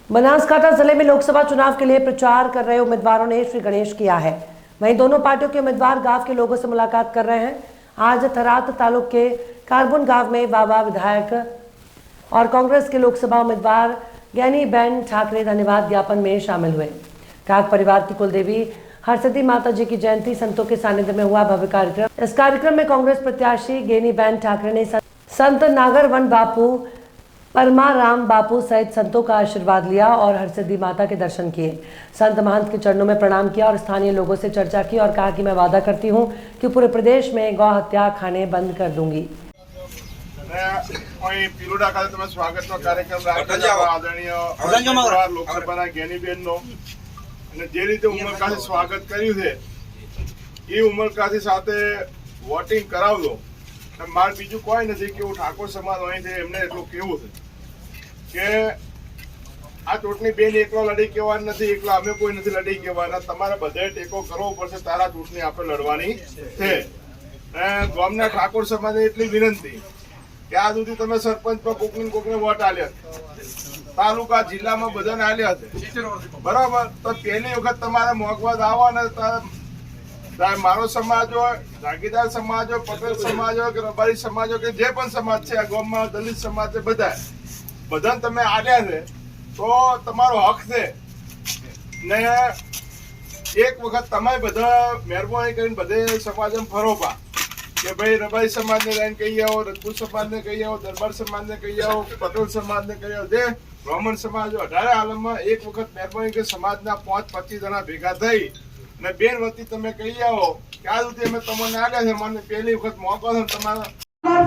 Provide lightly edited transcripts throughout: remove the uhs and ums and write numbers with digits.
बनासकांठा जिले में लोकसभा चुनाव के लिए प्रचार कर रहे उम्मीदवारों ने श्री गणेश किया है। वहीं दोनों पार्टियों के उम्मीदवार गांव के लोगों से मुलाकात कर रहे हैं। आज थराद तालुक के कारबुन गांव में बाबा विधायक और कांग्रेस के लोकसभा उम्मीदवार गैनीबेन ठाकरे धन्यवाद ज्ञापन में शामिल हुए। काक परिवार की कुलदेवी हरसिद्धि माता जी की जयंती संतों के सानिध्य में हुआ भव्य कार्यक्रम। इस कार्यक्रम में कांग्रेस प्रत्याशी गैनीबेन ठाकरे ने संत नागरवन बापू, परमाराम बापू सहित संतों का आशीर्वाद लिया और हरसिद्धि माता के दर्शन किए। संत महंत के चरणों में प्रणाम किया और स्थानीय लोगों से चर्चा की और कहा कि मैं वादा करती हूं कि पूरे प्रदेश में गौ हत्या खाने बंद कर दूंगी। स्वागत कार्यक्रम आदरणीय लोकसभा ज्ञानीबेन स्वागत कर उमरकाशी साथ वोटिंग करावो। मार बीजू कोई नहीं कि ठाकोर समाज होय छे एमने એટલું કેવું છે કે આ ચૂંટણી બેન એકલો લડી કેવા નથી, એકલા અમે કોઈ નથી લડી કેવાના, તમારે બધાએ ટેકો કરવો પડશે, તારા ચૂંટણી આપણે લડવાની છે। ગામના ઠાકોર સમાજને એટલી વિનંતી કે આ સુધી તમે સરપંચ પર કોકને વોટ આલ્યા, તાલુકા જિલ્લામાં બધાને આલ્યા છે, બરાબર? તો પહેલી વખત તમારે મોગવાદ આવવાના मारो समाज हो, जागीदार समाज हो, पटेल समाज हो, रबारी समाज हो, जे पण समाज है गाम में दलित समाज है, बधा तमे आड्या छे तो तमारो हक छे ने एक वखत तमे बधा मेहरबानी करीने बधे समाज में फरोपा कि भाई रबारी समाज ने लाइन कही आओ, रजपूत समाज ने कही आओ, दरबार समाज ने कही आओ, पटेल समाज ने कही आओ, जे ब्राह्मण समाज हो, 18 आलम में एक वखत मेहरबानी के समाज ना 5-25 जना भेगा थई ने बेन वती तमे कही आओ કે આ રીતે અમે તમને આલ્યા છે, મને પહેલી વખત મોકો છે તમારા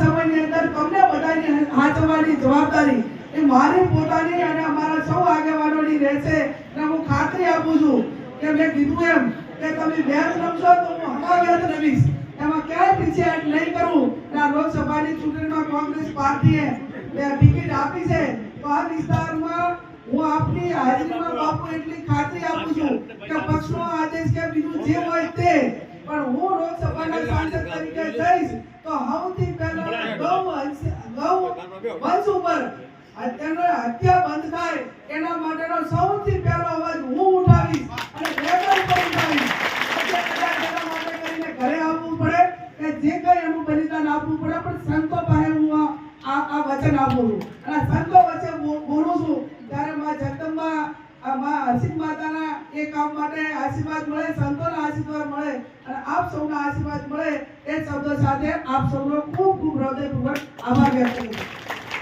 સમયની અંદર તમને બધાની હાથવાની જવાબદારી એ મારી પોતાની અને અમારા સૌ આગેવાનોની રહેશે અને હું ખાતરી આપું છું કે મેં કીધું એમ કે તમે વેદ રમશો તો હું હમણાં વેદ રમીશ, એમાં ક્યાંય પીછેહટ નહીં કરું। આ લોકસભાની ચૂંટણીમાં કોંગ્રેસ પાર્ટીએ ટિકિટ આપી છે તો આ વિસ્તારમાં હું આપની હાજરીમાં બાપુ એટલી ખાતરી આપું છું કે પક્ષનો આદેશ કે બીજું જે હોય તે, પણ હું લોકસભાના સાંસદ તરીકે જઈશ તો સૌથી પહેલા ગૌ વંશ ઉપર તેનો હત્યા બંધ થાય એના માટેનો સૌથી પહેલો અવાજ હું ઉઠાવીશ અને રેકોર્ડ પર ઉઠાવીશ। એના માટે કરીને ઘરે આવવું પડે કે જે કંઈ એનું બલિદાન આપવું પડે, પણ સંતો પાસે હું આ વચન આપું છું અને સંતો વચ્ચે બોલું છું ત્યારે માં જગદંબા માં હરસિદ્ધિ માતાના એ કામ માટે આશીર્વાદ મળે, સંતોના આશીર્વાદ મળે અને આપ સૌના આશીર્વાદ મળે એ શબ્દો સાથે આપ સૌનો ખૂબ ખૂબ હૃદયપૂર્વક આભાર વ્યક્ત કરું છું।